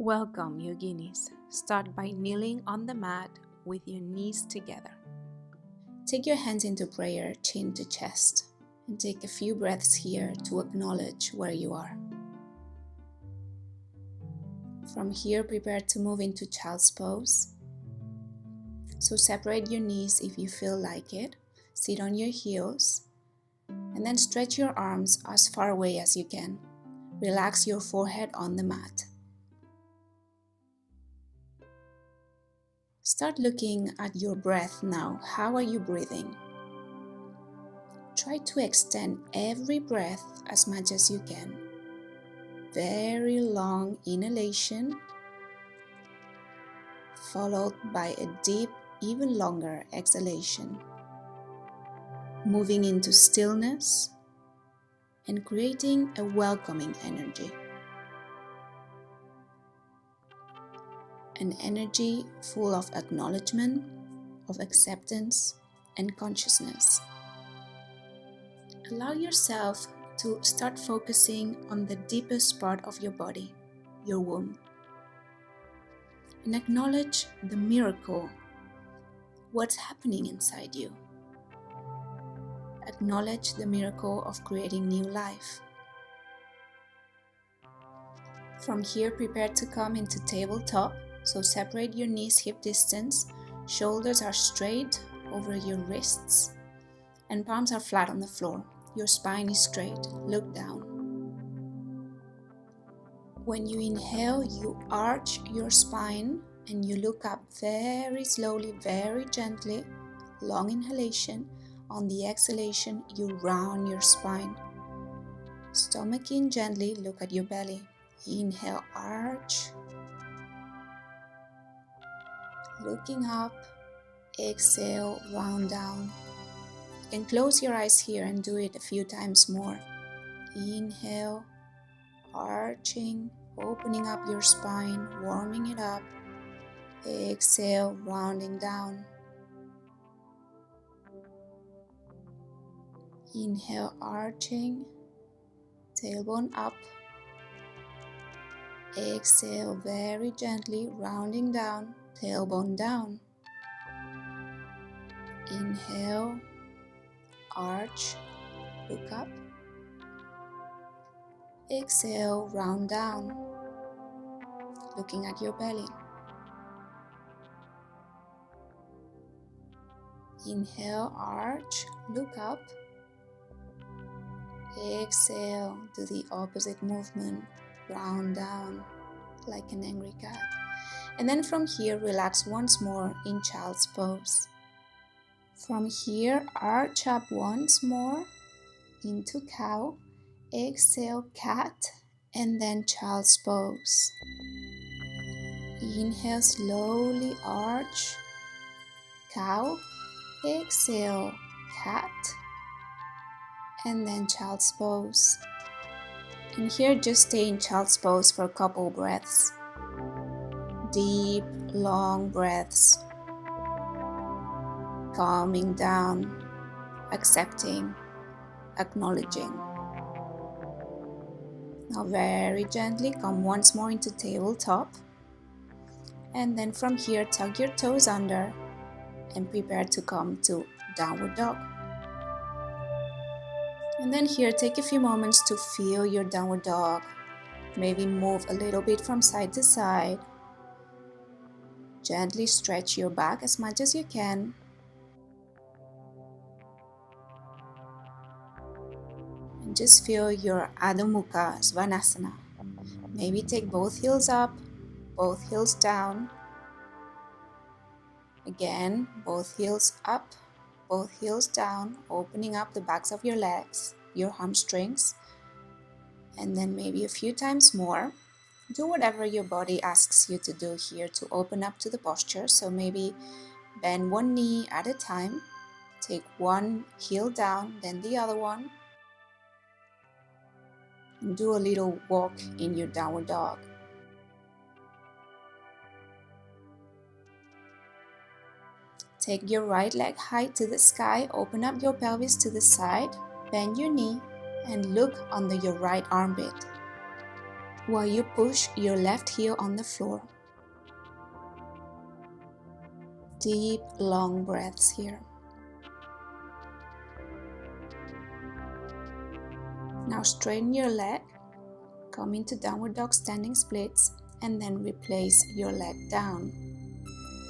Welcome, yoginis. Start by kneeling on the mat with your knees together. Take your hands into prayer, chin to chest, and take a few breaths here to acknowledge where you are. From here, prepare to move into child's pose. So separate your knees if you feel like it. Sit on your heels, and then stretch your arms as far away as you can. Relax your forehead on the mat. Start looking at your breath now. How are you breathing? Try to extend every breath as much as you can. Very long inhalation, followed by a deep, even longer exhalation. Moving into stillness and creating a welcoming energy. An energy full of acknowledgement, of acceptance, and consciousness. Allow yourself to start focusing on the deepest part of your body, your womb. And acknowledge the miracle, what's happening inside you. Acknowledge the miracle of creating new life. From here, prepare to come into tabletop. So separate your knees hip distance, shoulders are straight over your wrists, and palms are flat on the floor. Your spine is straight, look down. When you inhale, you arch your spine and you look up very slowly, very gently, long inhalation. On the exhalation, you round your spine. Stomach in gently, look at your belly. Inhale, arch. Looking up, exhale, round down. You can close your eyes here and do it a few times more. Inhale, arching, opening up your spine, warming it up. Exhale, rounding down. Inhale, arching, tailbone up. Exhale, very gently, rounding down. Tailbone down. Inhale, arch, look up. Exhale, round down, looking at your belly. Inhale, arch, look up. Exhale, do the opposite movement, round down, like an angry cat. And then from here, relax once more in child's pose. From here, arch up once more into cow. Exhale, cat, and then child's pose. Inhale, slowly arch, cow. Exhale, cat, and then child's pose. And here, just stay in child's pose for a couple breaths. Deep, long breaths, calming down, accepting, acknowledging. Now very gently come once more into tabletop, and then from here tuck your toes under and prepare to come to downward dog. And then here take a few moments to feel your downward dog. Maybe move a little bit from side to side. Gently stretch your back as much as you can. And just feel your Adho Mukha Svanasana. Maybe take both heels up, both heels down. Again, both heels up, both heels down, opening up the backs of your legs, your hamstrings. And then maybe a few times more. Do whatever your body asks you to do here to open up to the posture. So maybe bend one knee at a time. Take one heel down, then the other one. And do a little walk in your downward dog. Take your right leg high to the sky. Open up your pelvis to the side. Bend your knee and look under your right armpit. while you push your left heel on the floor. Deep, long breaths here. Now straighten your leg, come into downward dog standing splits, and then replace your leg down.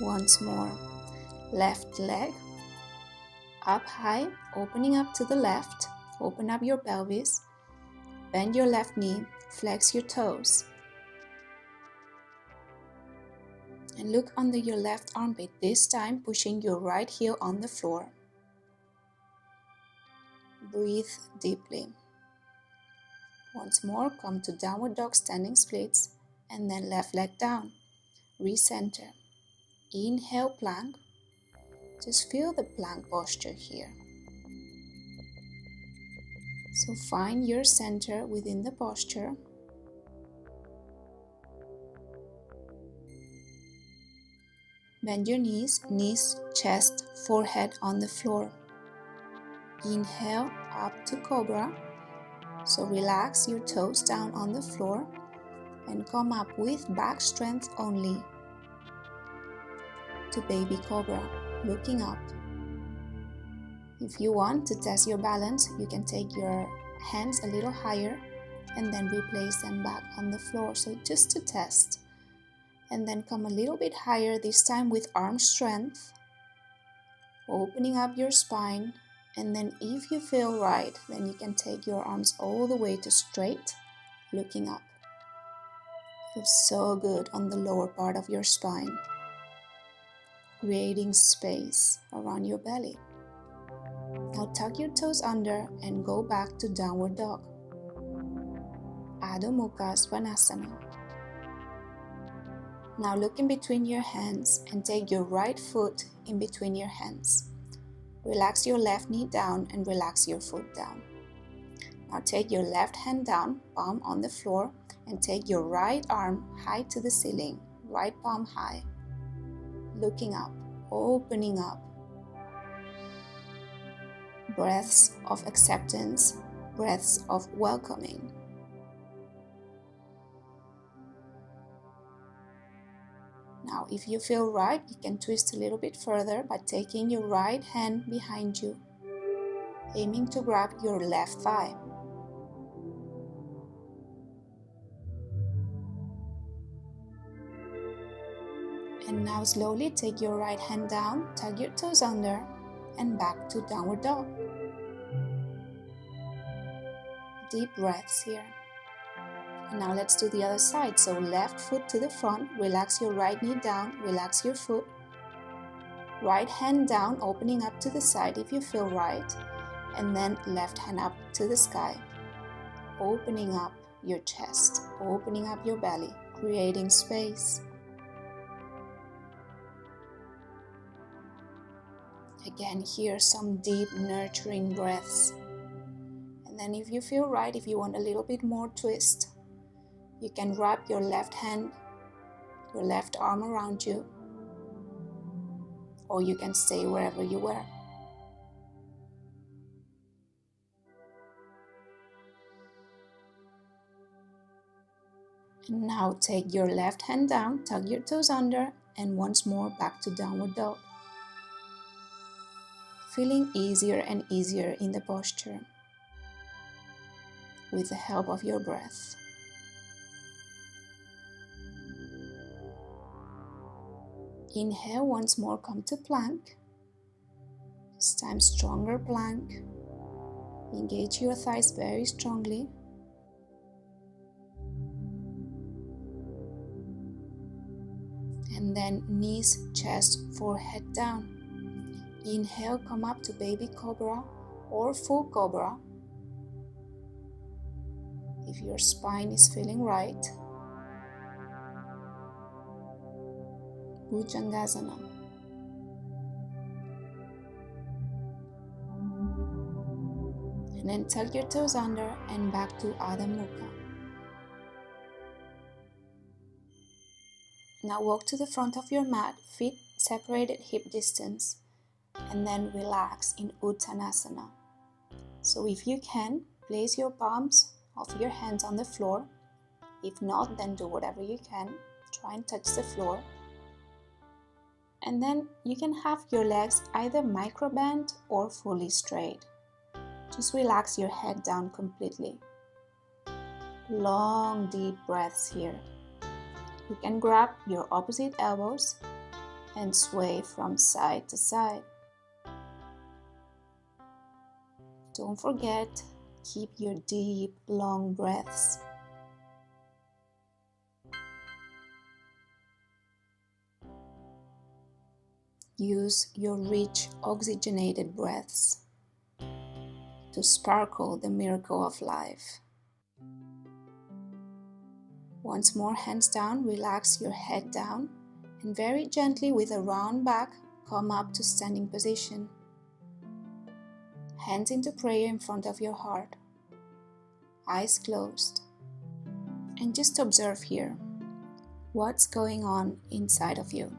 Once more, left leg, up high, opening up to the left, open up your pelvis, bend your left knee, flex your toes, and look under your left armpit, this time pushing your right heel on the floor. Breathe deeply. Once more, come to downward dog standing splits, and then left leg down. Recenter. Inhale, plank. Just feel the plank posture here. So find your center within the posture. Bend your knees, chest, forehead on the floor. Inhale, up to cobra. So relax your toes down on the floor and come up with back strength only to baby cobra, looking up. If you want to test your balance, you can take your hands a little higher and then replace them back on the floor, so just to test. And then come a little bit higher, this time with arm strength, opening up your spine, and then if you feel right, then you can take your arms all the way to straight, looking up. Feels so good on the lower part of your spine, creating space around your belly. Now tuck your toes under and go back to downward dog. Adho Mukha Svanasana. Now look in between your hands and take your right foot in between your hands. Relax your left knee down and relax your foot down. Now take your left hand down, palm on the floor, and take your right arm high to the ceiling, right palm high. Looking up, opening up. Breaths of acceptance, breaths of welcoming. Now, if you feel right, you can twist a little bit further by taking your right hand behind you, aiming to grab your left thigh. And now slowly take your right hand down, tuck your toes under, and back to downward dog. Deep breaths here. And now let's do the other side. So left foot to the front, relax your right knee down, relax your foot. Right hand down, opening up to the side if you feel right. And then left hand up to the sky, opening up your chest, opening up your belly, creating space. Again, here some deep nurturing breaths. And then if you feel right, if you want a little bit more twist, you can wrap your left hand, your left arm around you, or you can stay wherever you were. And now take your left hand down, tuck your toes under, and once more back to downward dog. Feeling easier and easier in the posture with the help of your breath. Inhale, once more come to plank. This time stronger plank. Engage your thighs very strongly. And then knees, chest, forehead down. Inhale, come up to baby cobra or full cobra. If your spine is feeling right. Bhujangasana. And then tuck your toes under and back to Adho Mukha. Now walk to the front of your mat, feet separated hip distance, and then relax in Uttanasana. So if you can, place your palms of your hands on the floor, If not, then do whatever you can. Try and touch the floor. And then you can have your legs either micro-bent or fully straight. Just relax your head down completely. Long, deep breaths here. You can grab your opposite elbows and sway from side to side. Don't forget, keep your deep, long breaths. Use your rich, oxygenated breaths to sparkle the miracle of life. Once more, hands down, relax your head down, and very gently with a round back, come up to standing position. Hands into prayer in front of your heart, eyes closed, and just observe here what's going on inside of you.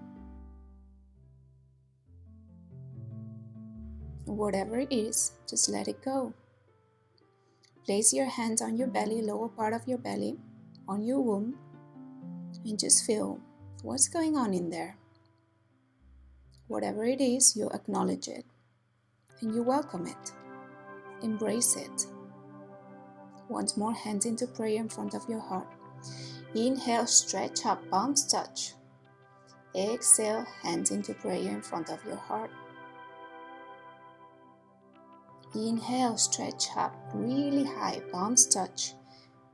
Whatever it is, just let it go. Place your hands on your belly, lower part of your belly, on your womb, and just feel what's going on in there. Whatever it is, you acknowledge it and you welcome it. Embrace it. Once more, hands into prayer in front of your heart. Inhale, stretch up, palms touch. Exhale, hands into prayer in front of your heart. Inhale, stretch up really high, palms touch.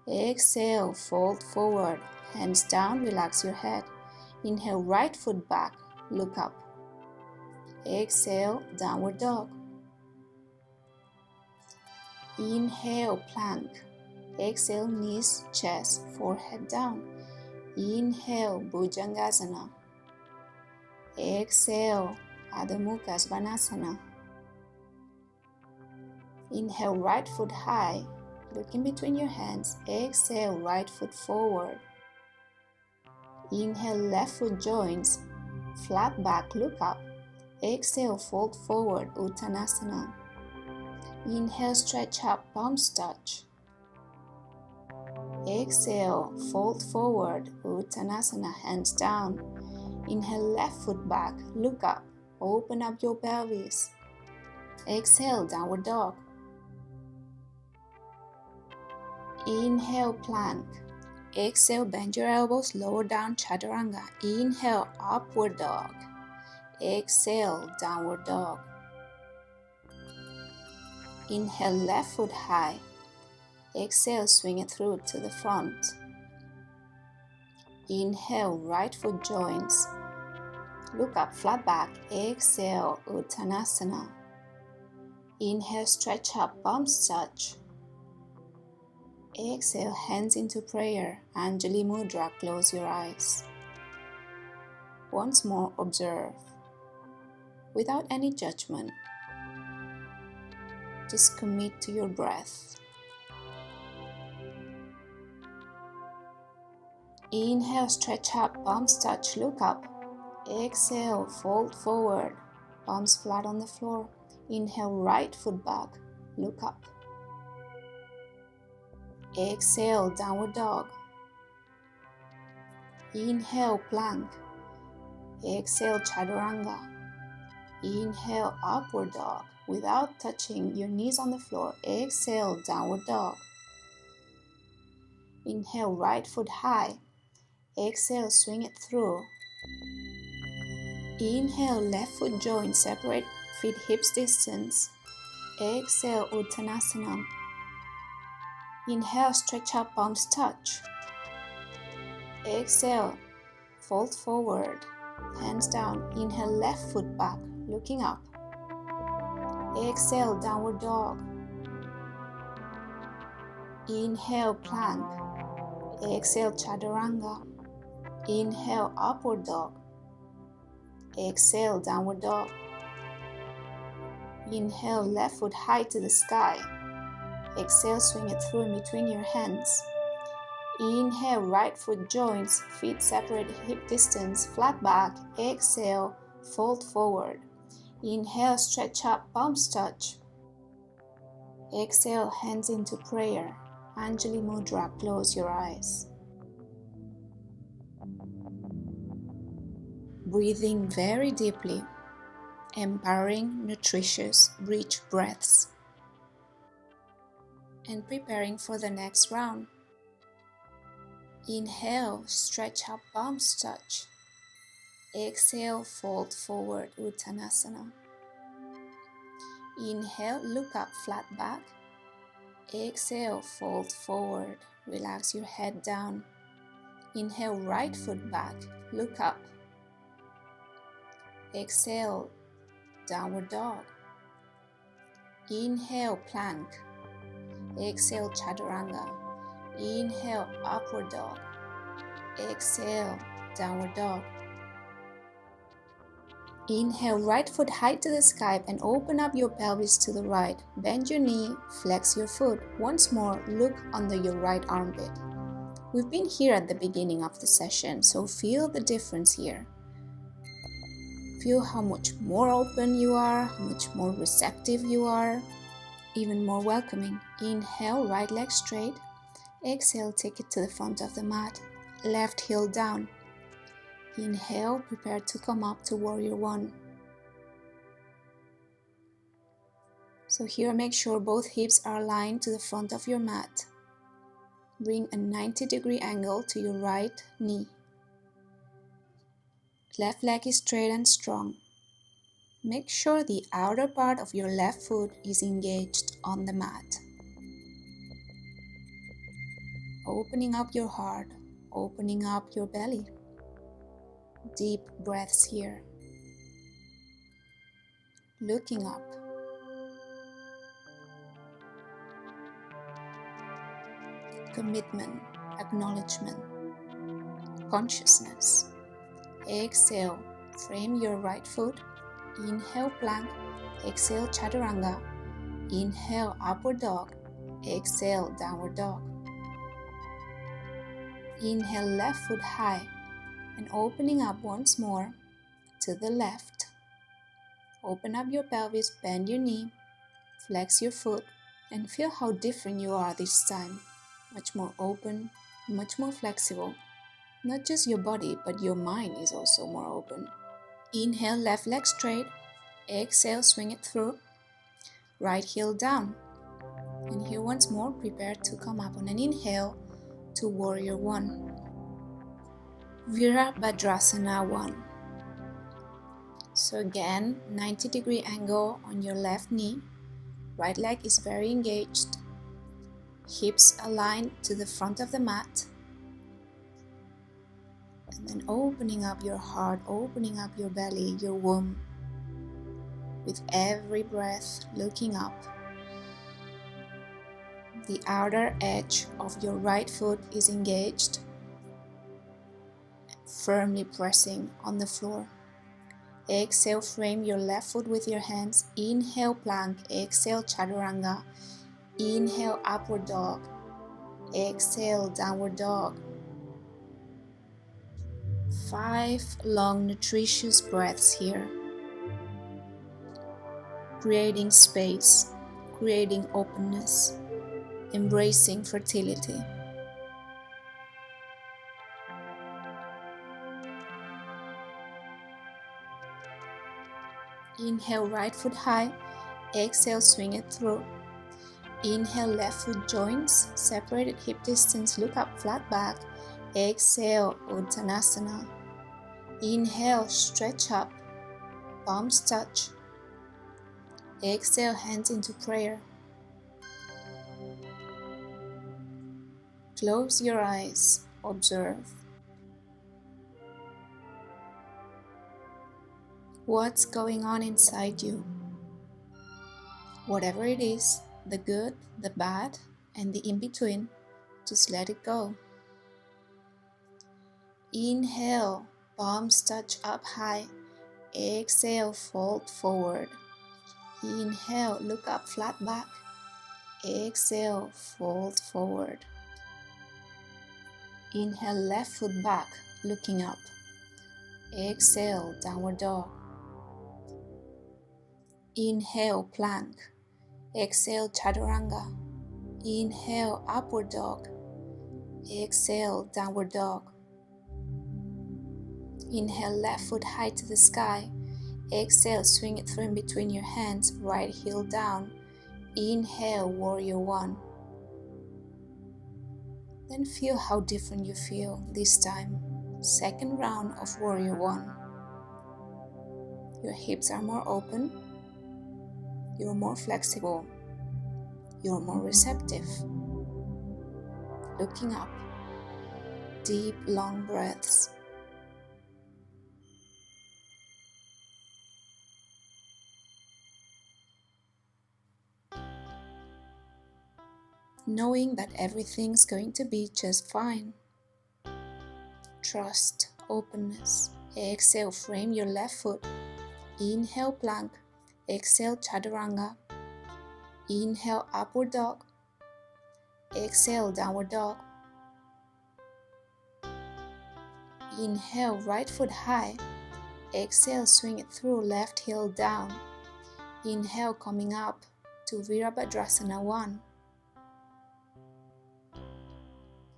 Exhale, fold forward, hands down, relax your head. Inhale, right foot back, look up. Exhale, downward dog. Inhale, plank. Exhale, knees, chest, forehead down. Inhale, Bhujangasana. Exhale, Adho Mukha Svanasana. Inhale, right foot high, look in between your hands. Exhale, right foot forward. Inhale, left foot joins, flat back, look up. Exhale, fold forward, Uttanasana. Inhale, stretch up, palms touch. Exhale, fold forward, Uttanasana, hands down. Inhale, left foot back, look up, open up your pelvis. Exhale, downward dog. Inhale, plank. Exhale, bend your elbows, lower down, chaturanga. Inhale, upward dog. Exhale, downward dog. Inhale, left foot high. Exhale, swing it through to the front. Inhale, right foot joins. Look up, flat back. Exhale, Uttanasana. Inhale, stretch up, palms touch. Exhale, hands into prayer. Anjali Mudra, close your eyes. Once more, observe. Without any judgment. Just commit to your breath. Inhale, stretch up, palms touch, look up. Exhale, fold forward, palms flat on the floor. Inhale, right foot back, look up. Exhale, downward dog. Inhale, plank. Exhale, chaturanga. Inhale, upward dog without touching your knees on the floor. Exhale, downward dog. Inhale, right foot high. Exhale, swing it through. Inhale, left foot join, separate feet hips distance. Exhale, Uttanasana. Inhale, stretch up, palms touch. Exhale, fold forward, hands down. Inhale, left foot back, looking up. Exhale, downward dog. Inhale, plank. Exhale, chaturanga. Inhale, upward dog. Exhale, downward dog. Inhale, left foot high to the sky. Exhale, swing it through in between your hands. Inhale, right foot joins, feet separate hip distance, flat back. Exhale, fold forward. Inhale, stretch up, palms touch. Exhale, hands into prayer. Anjali Mudra, close your eyes. Breathing very deeply, empowering, nutritious, rich breaths. And preparing for the next round. Inhale, stretch up, palms touch. Exhale, fold forward, Uttanasana. Inhale, look up, flat back. Exhale, fold forward, relax your head down. Inhale, right foot back, look up. Exhale, downward dog. Inhale, plank. Exhale, chaturanga. Inhale, upward dog. Exhale, downward dog. Inhale, right foot high to the sky and open up your pelvis to the right. Bend your knee, flex your foot. Once more, look under your right armpit. We've been here at the beginning of the session, so feel the difference here. Feel how much more open you are, how much more receptive you are, even more welcoming. Inhale, right leg straight. Exhale, take it to the front of the mat. Left heel down. Inhale, prepare to come up to warrior one. So here, make sure both hips are aligned to the front of your mat. Bring a 90-degree angle to your right knee. Left leg is straight and strong. Make sure the outer part of your left foot is engaged on the mat. Opening up your heart, opening up your belly. Deep breaths here. Looking up. Commitment, acknowledgement, consciousness. Exhale, frame your right foot. Inhale, plank. Exhale, chaturanga. Inhale, upward dog. Exhale, downward dog. Inhale, left foot high and opening up once more to the left. Open up your pelvis, bend your knee, flex your foot, and feel how different you are this time. Much more open, much more flexible. Not just your body, but your mind is also more open. Inhale, left leg straight. Exhale, swing it through. Right heel down. And here once more, prepare to come up on an inhale to warrior one. Virabhadrasana 1. So again, 90-degree angle on your left knee. Right leg is very engaged. Hips aligned to the front of the mat. And then opening up your heart, opening up your belly, your womb. With every breath, looking up. The outer edge of your right foot is engaged, firmly pressing on the floor. Exhale, frame your left foot with your hands. Inhale, plank. Exhale, chaturanga. Inhale, upward dog. Exhale, downward dog. 5 long, nutritious breaths here. Creating space, creating openness, embracing fertility. Inhale, right foot high. Exhale, swing it through. Inhale, left foot joints, separated hip distance, look up, flat back. Exhale, Uttanasana. Inhale, stretch up, palms touch. Exhale, hands into prayer. Close your eyes, observe. What's going on inside you? Whatever it is, the good, the bad, and the in-between, just let it go. Inhale, palms touch up high. Exhale, fold forward. Inhale, look up, flat back. Exhale, fold forward. Inhale, left foot back, looking up. Exhale, downward dog. Inhale, plank. Exhale, chaturanga. Inhale, upward dog. Exhale, downward dog. Inhale, left foot high to the sky. Exhale, swing it through in between your hands, right heel down. Inhale, warrior one. Then feel how different you feel this time. Second round of warrior one. Your hips are more open. You're more flexible. You're more receptive. Looking up. Deep, long breaths. Knowing that everything's going to be just fine. Trust, openness. Exhale, frame your left foot. Inhale, plank. Exhale, chaturanga. Inhale, upward dog. Exhale, downward dog. Inhale, right foot high. Exhale, swing it through, left heel down. Inhale, coming up to Virabhadrasana 1.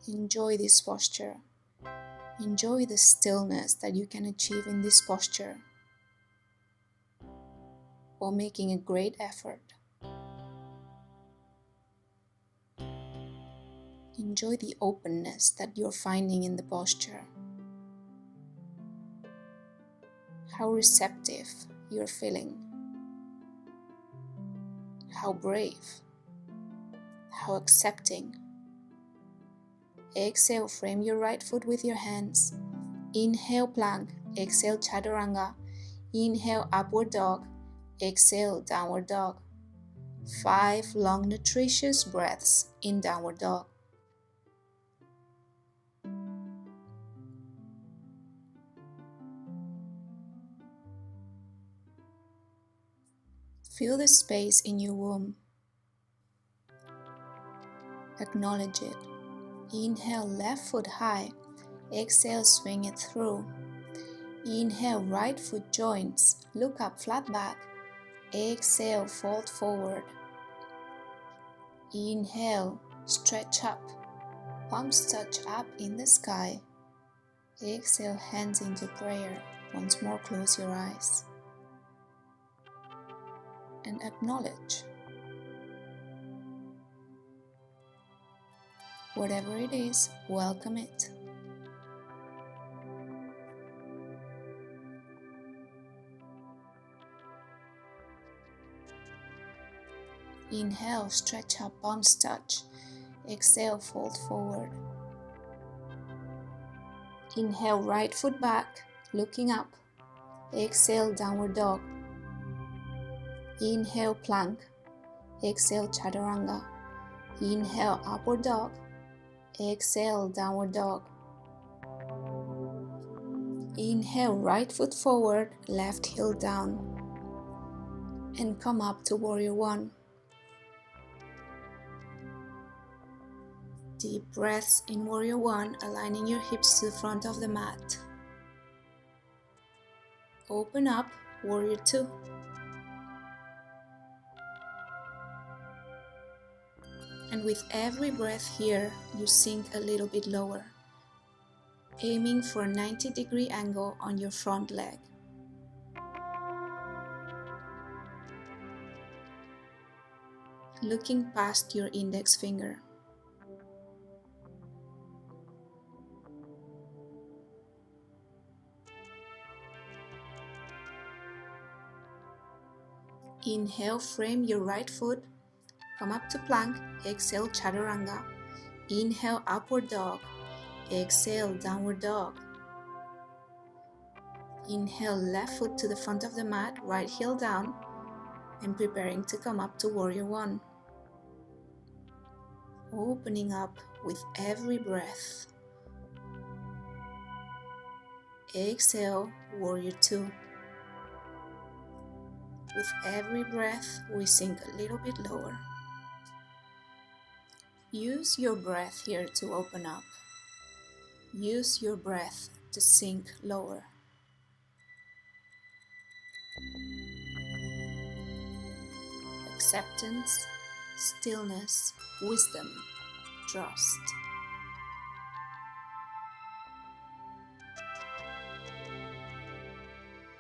Enjoy this posture. Enjoy the stillness that you can achieve in this posture while making a great effort. Enjoy the openness that you're finding in the posture. How receptive you're feeling. How brave. How accepting. Exhale, frame your right foot with your hands. Inhale, plank. Exhale, chaturanga. Inhale, upward dog. Exhale, downward dog. 5 long, nutritious breaths in downward dog. Feel the space in your womb. Acknowledge it. Inhale, left foot high. Exhale, swing it through. Inhale, right foot joins. Look up, flat back. Exhale, fold forward. Inhale, stretch up. Palms touch up in the sky. Exhale, hands into prayer. Once more, close your eyes. And acknowledge. Whatever it is, welcome it. Inhale, stretch up, palms touch. Exhale, fold forward. Inhale, right foot back, looking up. Exhale, downward dog. Inhale, plank. Exhale, chaturanga. Inhale, upward dog. Exhale, downward dog. Inhale, right foot forward, left heel down. And come up to warrior one. Deep breaths in warrior one, aligning your hips to the front of the mat. Open up, warrior two. And with every breath here, you sink a little bit lower, aiming for a 90-degree angle on your front leg. Looking past your index finger. Inhale, frame your right foot. Come up to plank. Exhale, chaturanga. Inhale, upward dog. Exhale, downward dog. Inhale, left foot to the front of the mat, right heel down, and preparing to come up to warrior one. Opening up with every breath. Exhale, warrior two. With every breath, we sink a little bit lower. Use your breath here to open up. Use your breath to sink lower. Acceptance, stillness, wisdom, trust.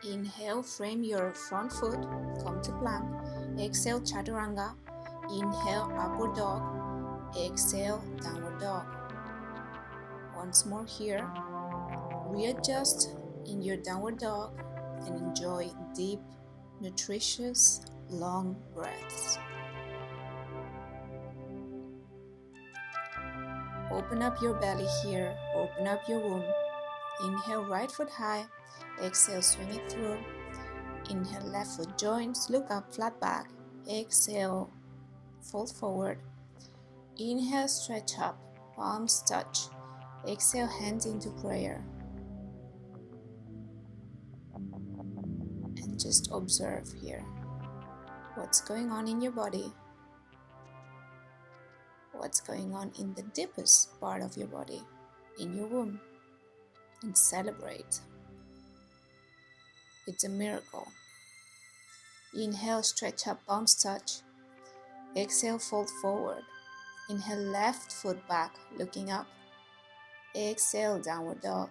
Inhale, frame your front foot, come to plank. Exhale, chaturanga. Inhale, upward dog. Exhale, downward dog. Once more here. Readjust in your downward dog and enjoy deep, nutritious, long breaths. Open up your belly here, open up your womb. Inhale, right foot high. Exhale, swing it through. Inhale, left foot joins, look up, flat back. Exhale, fold forward. Inhale, stretch up, palms touch. Exhale, hands into prayer. And just observe here. What's going on in your body? What's going on in the deepest part of your body, in your womb? And celebrate. It's a miracle. Inhale, stretch up, palms touch. Exhale, fold forward. Inhale, left foot back, looking up. Exhale, downward dog.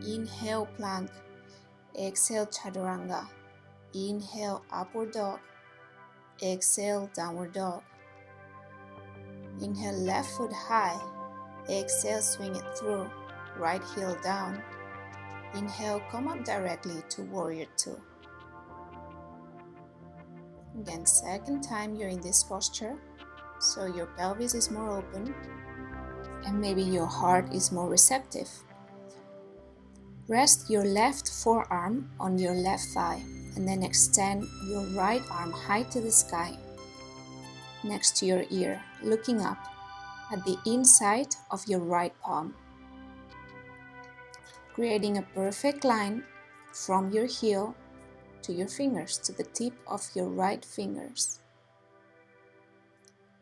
Inhale, plank. Exhale, chaturanga. Inhale, upward dog. Exhale, downward dog. Inhale, left foot high. Exhale, swing it through. Right heel down. Inhale, come up directly to warrior two. Again, second time you're in this posture, so your pelvis is more open and maybe your heart is more receptive. Rest your left forearm on your left thigh and then extend your right arm high to the sky, next to your ear, looking up at the inside of your right palm, creating a perfect line from your heel to your fingers, to the tip of your right fingers.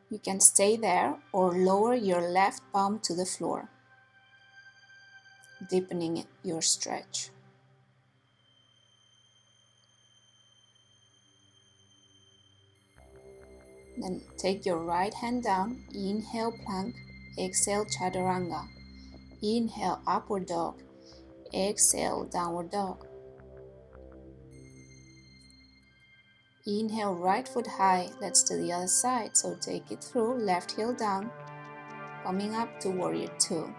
You can stay there or lower your left palm to the floor, deepening your stretch. Then take your right hand down, inhale plank, exhale chaturanga. Inhale upward dog, exhale downward dog. Inhale right foot high, let's do the other side, so take it through, left heel down, coming up to warrior two.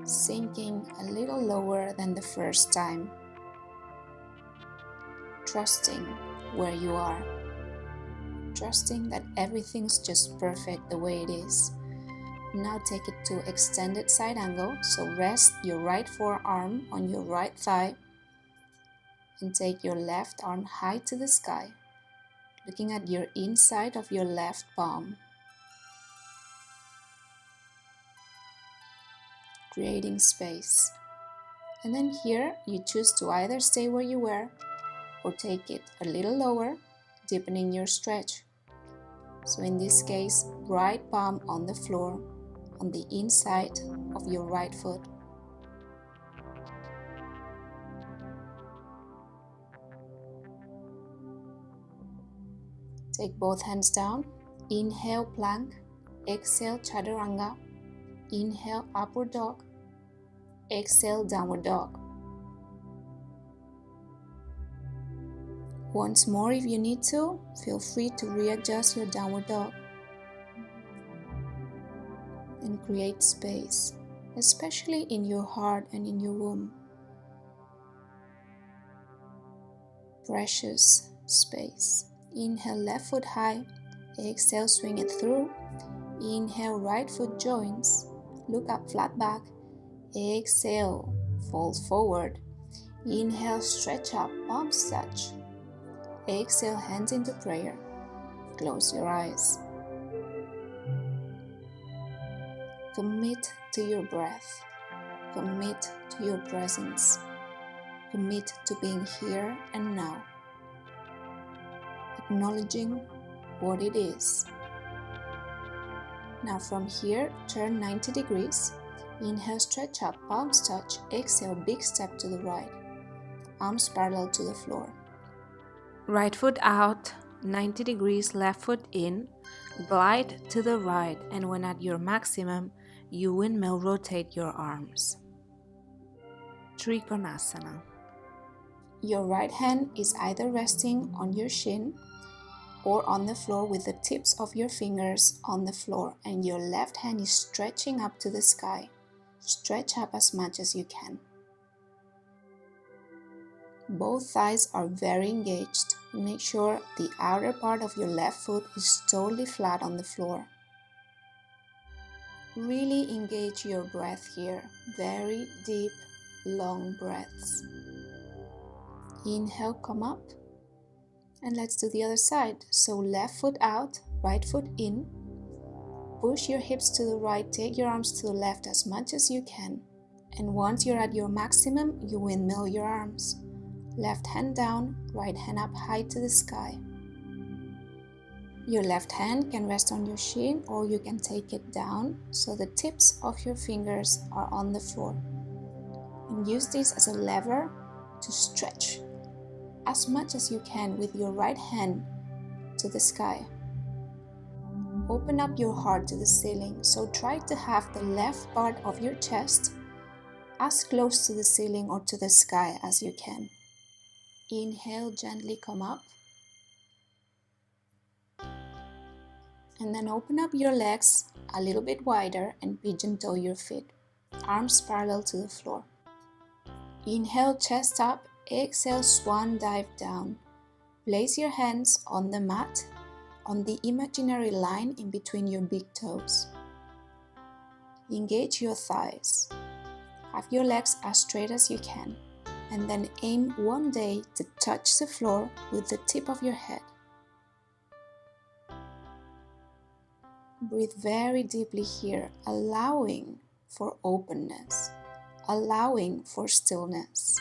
Sinking a little lower than the first time. Trusting where you are. Trusting that everything's just perfect the way it is. Now take it to extended side angle, so rest your right forearm on your right thigh and take your left arm high to the sky, looking at your inside of your left palm. Creating space. And then here you choose to either stay where you were or take it a little lower, deepening your stretch. So in this case, right palm on the floor, on the inside of your right foot. Take both hands down, inhale plank, exhale chaturanga, inhale upward dog, exhale downward dog. Once more if you need to, feel free to readjust your downward dog and create space, especially in your heart and in your womb. Precious space. Inhale left foot high, exhale swing it through. Inhale right foot joins, look up flat back. Exhale, fold forward. Inhale, stretch up, palms touch. Exhale, hands into prayer. Close your eyes. Commit to your breath. Commit to your presence. Commit to being here and now. Acknowledging what it is. Now from here, turn 90 degrees. Inhale, stretch up, palms touch. Exhale, big step to the right. Arms parallel to the floor. Right foot out, 90 degrees, left foot in. Glide to the right, and when at your maximum, you windmill rotate your arms. Trikonasana. Your right hand is either resting on your shin or on the floor with the tips of your fingers on the floor, and your left hand is stretching up to the sky. Stretch up as much as you can. Both thighs are very engaged. Make sure the outer part of your left foot is totally flat on the floor. Really engage your breath here. Very deep, long breaths. Inhale, come up. And let's do the other side. So left foot out, right foot in. Push your hips to the right, take your arms to the left as much as you can. And once you're at your maximum, you windmill your arms. Left hand down, right hand up high to the sky. Your left hand can rest on your shin, or you can take it down so the tips of your fingers are on the floor. And use this as a lever to stretch as much as you can with your right hand to the sky. Open up your heart to the ceiling, so try to have the left part of your chest as close to the ceiling or to the sky as you can. Inhale, gently come up. And then open up your legs a little bit wider and pigeon toe your feet. Arms parallel to the floor. Inhale, chest up. Exhale, swan dive down. Place your hands on the mat, on the imaginary line in between your big toes. Engage your thighs. Have your legs as straight as you can, and then aim one day to touch the floor with the tip of your head. Breathe very deeply here, allowing for openness, allowing for stillness.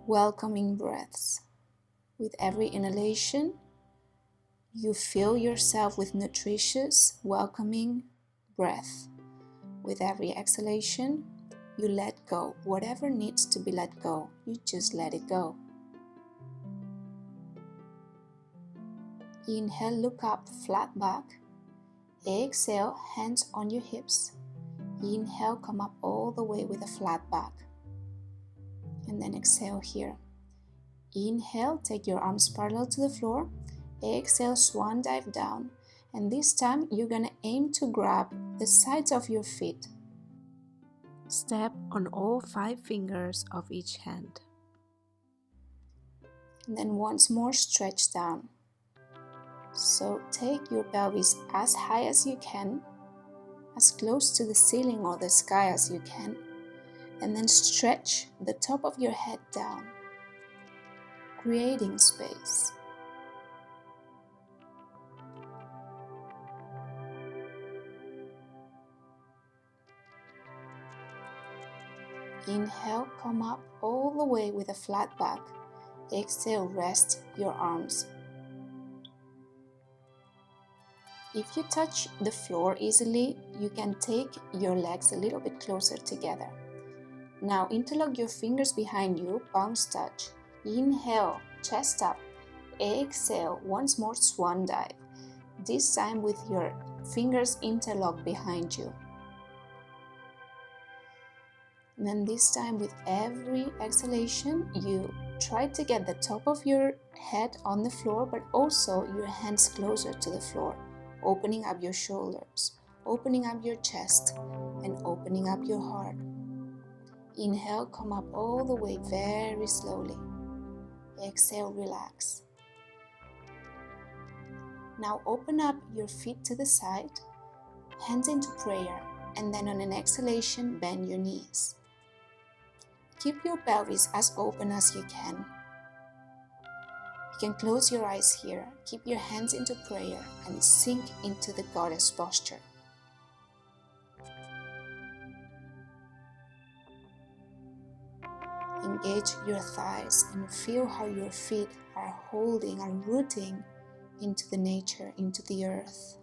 Welcoming breaths. With every inhalation, you fill yourself with nutritious, welcoming breath. With every exhalation, you let go. Whatever needs to be let go, you just let it go. Inhale, look up, flat back. Exhale, hands on your hips. Inhale, come up all the way with a flat back. And then exhale here. Inhale, take your arms parallel to the floor. Exhale, swan dive down. And this time, you're going to aim to grab the sides of your feet. Step on all 5 fingers of each hand. And then once more, stretch down. So take your pelvis as high as you can, as close to the ceiling or the sky as you can, and then stretch the top of your head down, creating space. Inhale, come up all the way with a flat back. Exhale, rest your arms. If you touch the floor easily, you can take your legs a little bit closer together. Now interlock your fingers behind you, palms touch. Inhale, chest up. Exhale, once more swan dive. This time with your fingers interlocked behind you. And then this time with every exhalation, you try to get the top of your head on the floor, but also your hands closer to the floor, opening up your shoulders, opening up your chest, and opening up your heart. Inhale, come up all the way very slowly. Exhale, relax. Now open up your feet to the side, hands into prayer, and then on an exhalation, bend your knees. Keep your pelvis as open as you can. You can close your eyes here, keep your hands into prayer, and sink into the goddess posture. Engage your thighs and feel how your feet are holding, are rooting into the nature, into the earth.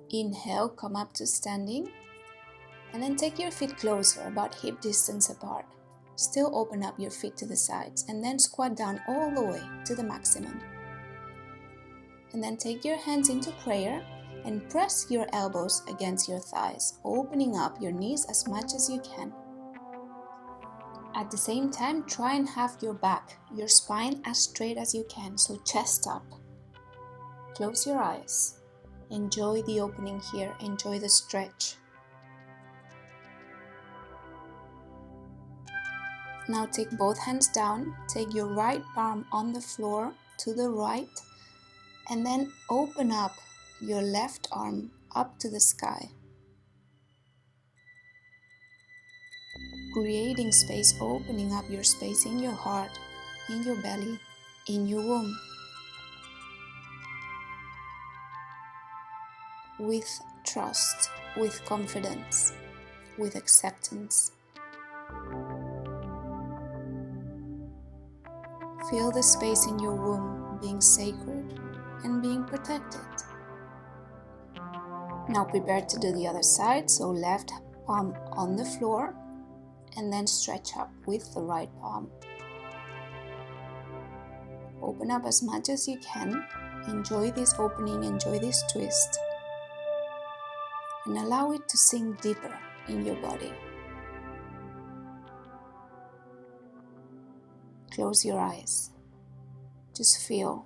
Inhale, come up to standing. And then take your feet closer, about hip distance apart. Still open up your feet to the sides, and then squat down all the way to the maximum. And then take your hands into prayer and press your elbows against your thighs, opening up your knees as much as you can. At the same time, try and have your back, your spine as straight as you can, so chest up. Close your eyes. Enjoy the opening here, enjoy the stretch. Now take both hands down, take your right palm on the floor to the right, and then open up your left arm up to the sky. Creating space, opening up your space in your heart, in your belly, in your womb. With trust, with confidence, with acceptance. Feel the space in your womb being sacred and being protected. Now prepare to do the other side, so left palm on the floor and then stretch up with the right palm. Open up as much as you can. Enjoy this opening, enjoy this twist, and allow it to sink deeper in your body. Close your eyes. Just feel.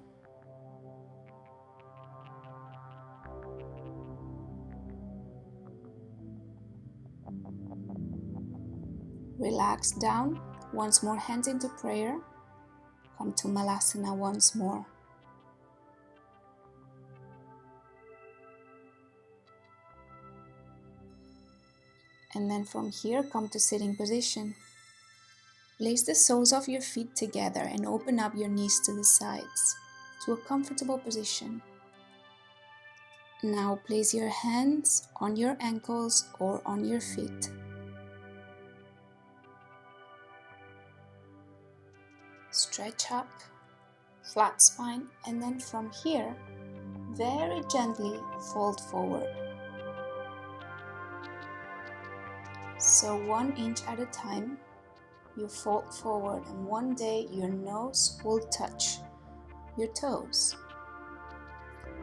Relax down. Once more, hands into prayer. Come to Malasana once more. And then from here, come to sitting position. Place the soles of your feet together and open up your knees to the sides to a comfortable position. Now place your hands on your ankles or on your feet. Stretch up, flat spine, and then from here, very gently fold forward. So 1 inch at a time, you fold forward, and one day your nose will touch your toes.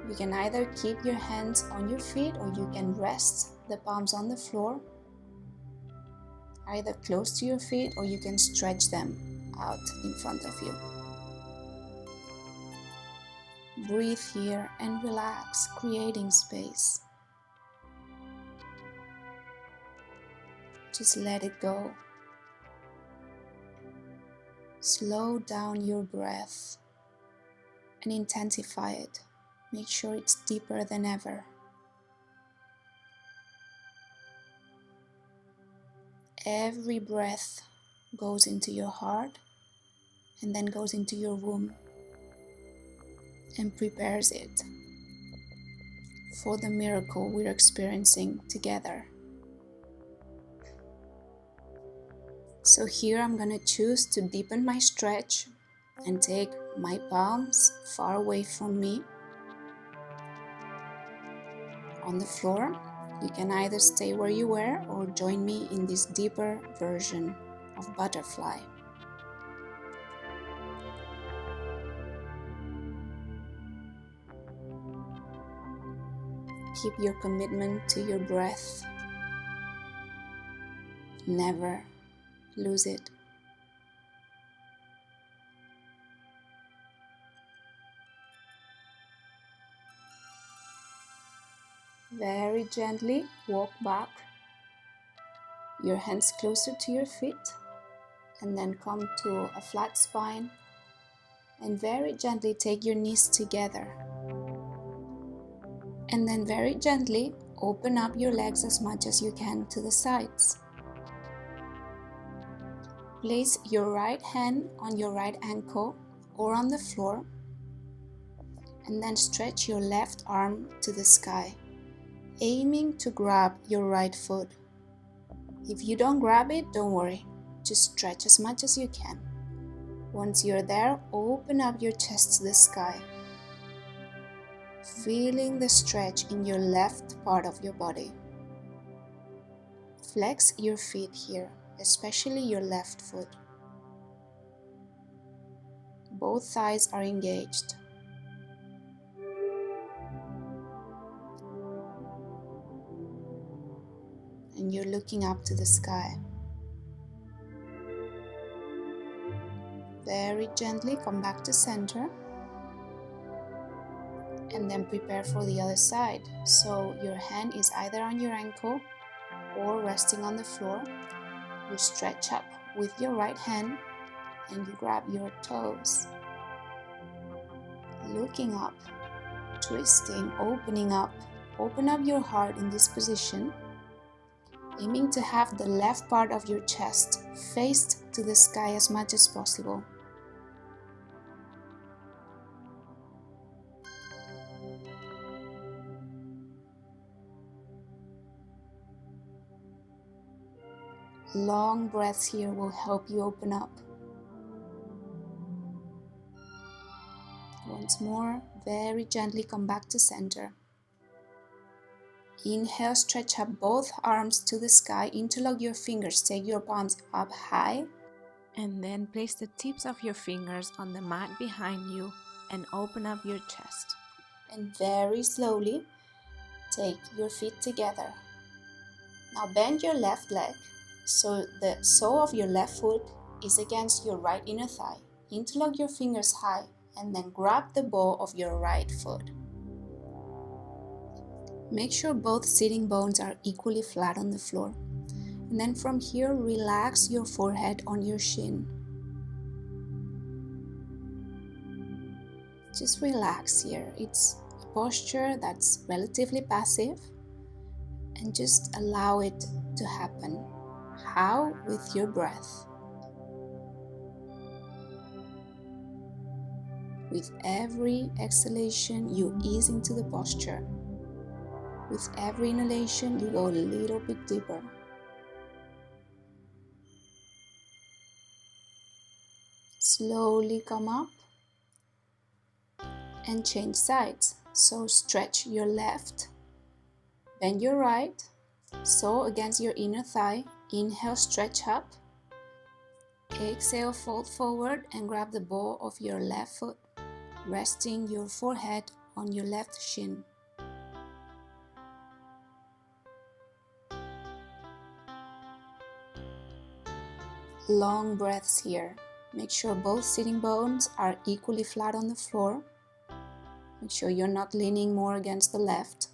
You can either keep your hands on your feet or you can rest the palms on the floor, either close to your feet or you can stretch them out in front of you. Breathe here and relax, creating space. Just let it go. Slow down your breath and intensify it. Make sure it's deeper than ever. Every breath goes into your heart and then goes into your womb and prepares it for the miracle we're experiencing together. So here I'm going to choose to deepen my stretch and take my palms far away from me on the floor. You can either stay where you were or join me in this deeper version of butterfly. Keep your commitment to your breath. Never lose it. Very gently walk back, your hands closer to your feet, and then come to a flat spine, and very gently take your knees together. And then very gently open up your legs as much as you can to the sides. Place your right hand on your right ankle or on the floor, and then stretch your left arm to the sky, aiming to grab your right foot. If you don't grab it, don't worry. Just stretch as much as you can. Once you're there, open up your chest to the sky, feeling the stretch in your left part of your body. Flex your feet here, especially your left foot. Both thighs are engaged. and you're looking up to the sky. Very gently come back to center and then prepare for the other side. So your hand is either on your ankle or resting on the floor. You stretch up with your right hand and you grab your toes. Looking up, twisting, opening up. Open up your heart in this position, aiming to have the left part of your chest faced to the sky as much as possible. Long breaths here will help you open up. Once more, very gently come back to center. Inhale, stretch up both arms to the sky, interlock your fingers, take your palms up high, and then place the tips of your fingers on the mat behind you and open up your chest. And very slowly, take your feet together. Now bend your left leg so the sole of your left foot is against your right inner thigh. Interlock your fingers high and then grab the ball of your right foot. Make sure both sitting bones are equally flat on the floor. And then from here, relax your forehead on your shin. Just relax here. It's a posture that's relatively passive, and just allow it to happen. How? With your breath. With every exhalation, you ease into the posture. With every inhalation, you go a little bit deeper. Slowly come up and change sides. So stretch your left, bend your right, sole against your inner thigh. Inhale, stretch up. Exhale, fold forward and grab the ball of your left foot, resting your forehead on your left shin. Long breaths here. Make sure both sitting bones are equally flat on the floor. Make sure you're not leaning more against the left.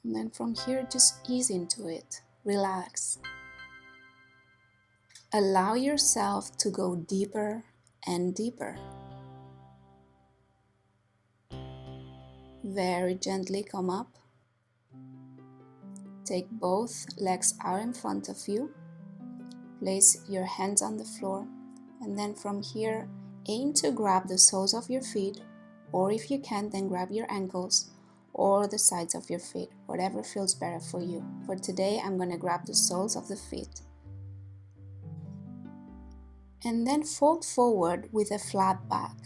And then from here, just ease into it. Relax. Allow yourself to go deeper and deeper. Very gently come up. Take both legs out in front of you. Place your hands on the floor. And then from here, aim to grab the soles of your feet, or if you can, then grab your ankles or the sides of your feet, whatever feels better for you. For today, I'm going to grab the soles of the feet. And then fold forward with a flat back.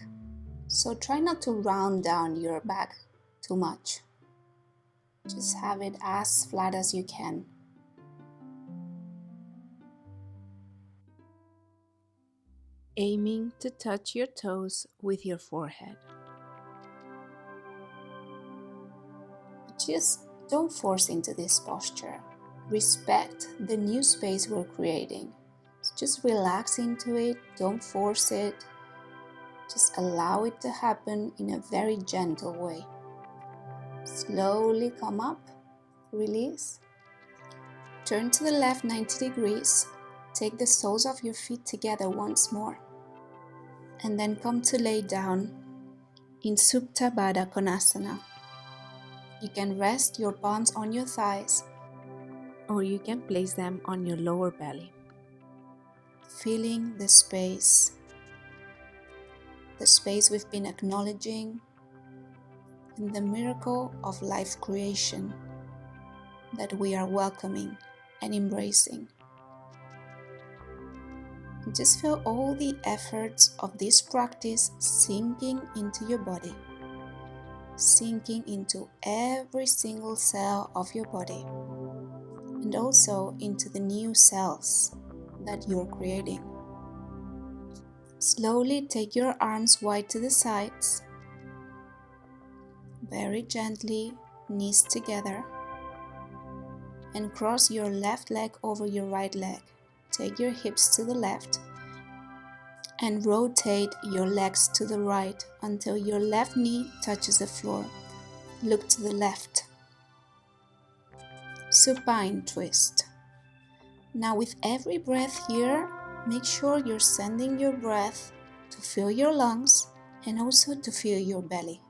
So try not to round down your back too much. Just have it as flat as you can. Aiming to touch your toes with your forehead. Just don't force into this posture. Respect the new space we're creating. Just relax into it, don't force it. Just allow it to happen in a very gentle way. Slowly come up, release. Turn to the left 90 degrees. Take the soles of your feet together once more. And then come to lay down in Supta Baddha Konasana. You can rest your palms on your thighs, or you can place them on your lower belly. Feeling the space we've been acknowledging, and the miracle of life creation that we are welcoming and embracing. And just feel all the efforts of this practice sinking into your body, sinking into every single cell of your body, and also into the new cells that you're creating. Slowly take your arms wide to the sides. Very gently, knees together. and cross your left leg over your right leg. Take your hips to the left and rotate your legs to the right until your left knee touches the floor. Look to the left. Supine twist. Now with every breath here, make sure you're sending your breath to fill your lungs and also to fill your belly.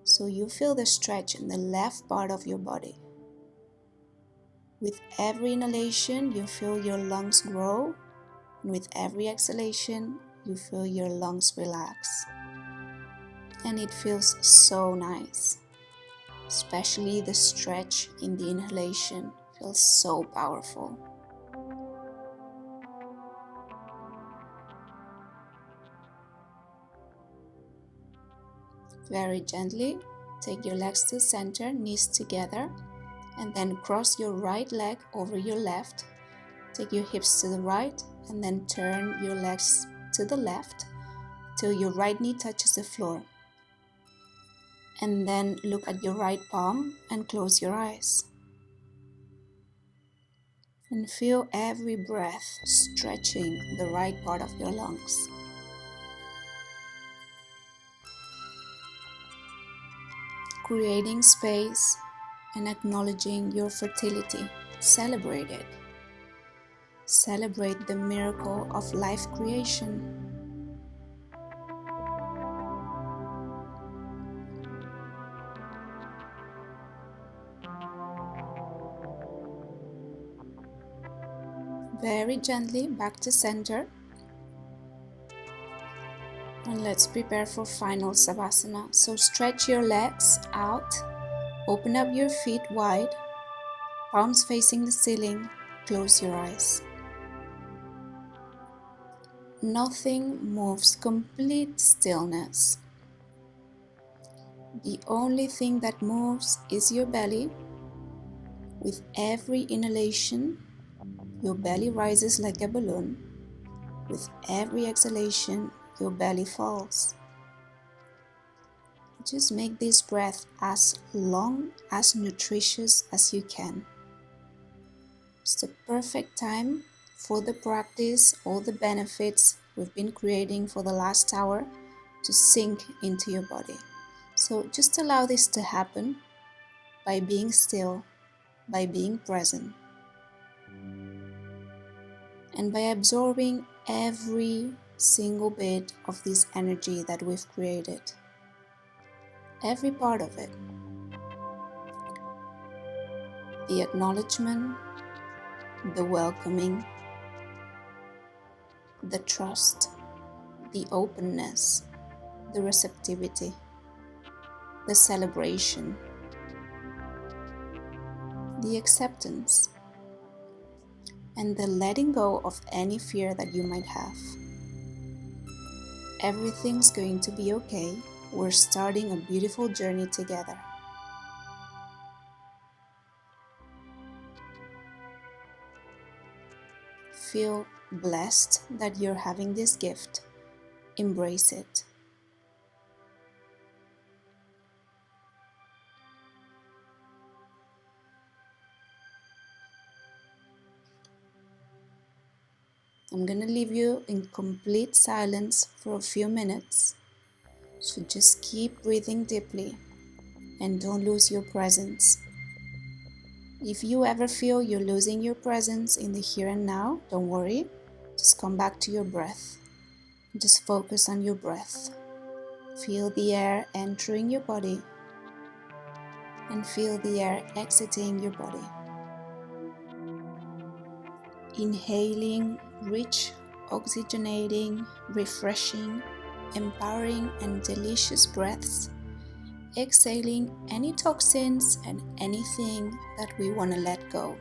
So you feel the stretch in the left part of your body. With every inhalation, you feel your lungs grow, and with every exhalation, you feel your lungs relax. And it feels so nice. Especially the stretch in the inhalation feels so powerful. Very gently, take your legs to the center, knees together, and then cross your right leg over your left. Take your hips to the right and then turn your legs to the left till your right knee touches the floor. And then look at your right palm and close your eyes. And feel every breath stretching the right part of your lungs. Creating space and acknowledging your fertility. Celebrate it. Celebrate the miracle of life creation. Very gently back to center. And let's prepare for final Savasana. So stretch your legs out. Open up your feet wide. Palms facing the ceiling. Close your eyes. Nothing moves, complete stillness. The only thing that moves is your belly. With every inhalation, your belly rises like a balloon. With every exhalation, your belly falls. Just make this breath as long, as nutritious as you can. It's the perfect time for the practice, all the benefits we've been creating for the last hour to sink into your body. So just allow this to happen by being still, by being present, and by absorbing every single bit of this energy that we've created. Every part of it. The acknowledgement, the welcoming, the trust, the openness, the receptivity, the celebration, the acceptance, and the letting go of any fear that you might have. Everything's going to be okay. We're starting a beautiful journey together. Feel blessed that you're having this gift. Embrace it. I'm gonna leave you in complete silence for a few minutes. So just keep breathing deeply and don't lose your presence. If you ever feel you're losing your presence in the here and now, don't worry. Just come back to your breath. Just focus on your breath. Feel the air entering your body and feel the air exiting your body. Inhaling rich, oxygenating, refreshing, empowering and delicious breaths. Exhaling any toxins and anything that we want to let go.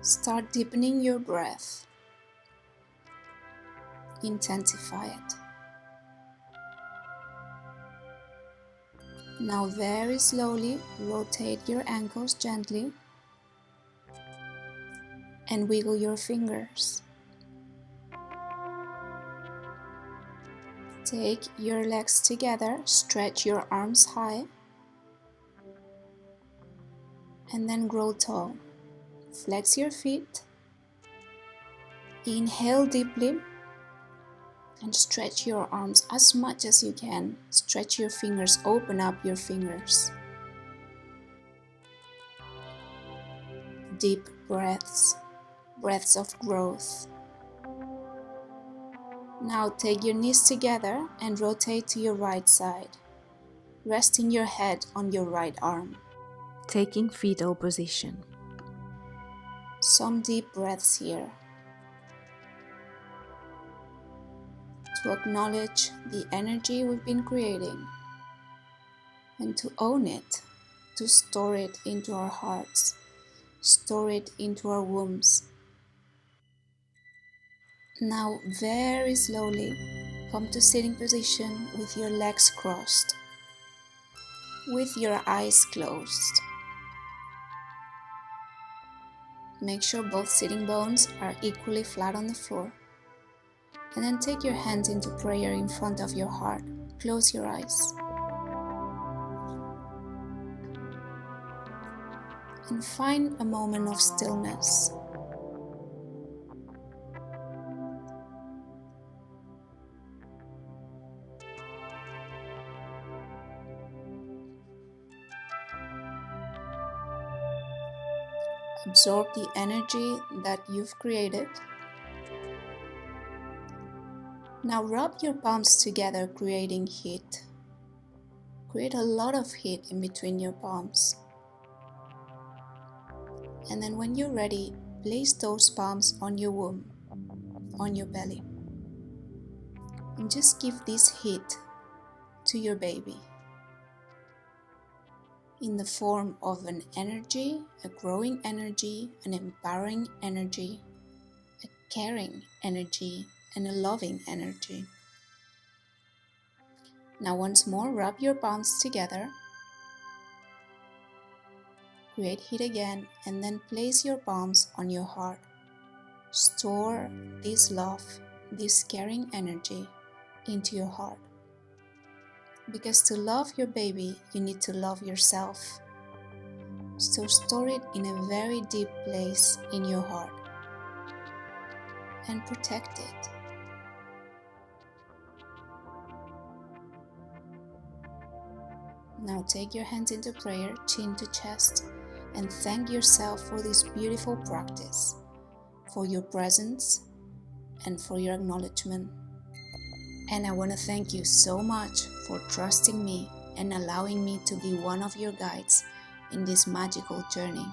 Start deepening your breath. Intensify it. Now very slowly rotate your ankles gently and wiggle your fingers. Take your legs together, stretch your arms high, and then grow tall. Flex your feet. Inhale deeply and stretch your arms as much as you can. Stretch your fingers, open up your fingers. Deep breaths, breaths of growth. Now take your knees together and rotate to your right side, resting your head on your right arm. Taking fetal position. Some deep breaths here. To acknowledge the energy we've been creating and to own it, to store it into our hearts, store it into our wombs. Now very slowly come to sitting position with your legs crossed, with your eyes closed. Make sure both sitting bones are equally flat on the floor. And then take your hands into prayer in front of your heart. Close your eyes. And find a moment of stillness. Absorb the energy that you've created. Now rub your palms together, creating heat. Create a lot of heat in between your palms. And then when you're ready, place those palms on your womb, on your belly. And just give this heat to your baby in the form of an energy, a growing energy, an empowering energy, a caring energy, and a loving energy. Now once more, rub your palms together, create heat again, and then place your palms on your heart. Store this love, this caring energy into your heart. Because to love your baby, you need to love yourself. So store it in a very deep place in your heart and protect it. Now take your hands into prayer, chin to chest, and thank yourself for this beautiful practice, for your presence and for your acknowledgement. And I want to thank you so much for trusting me and allowing me to be one of your guides in this magical journey.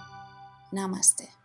Namaste.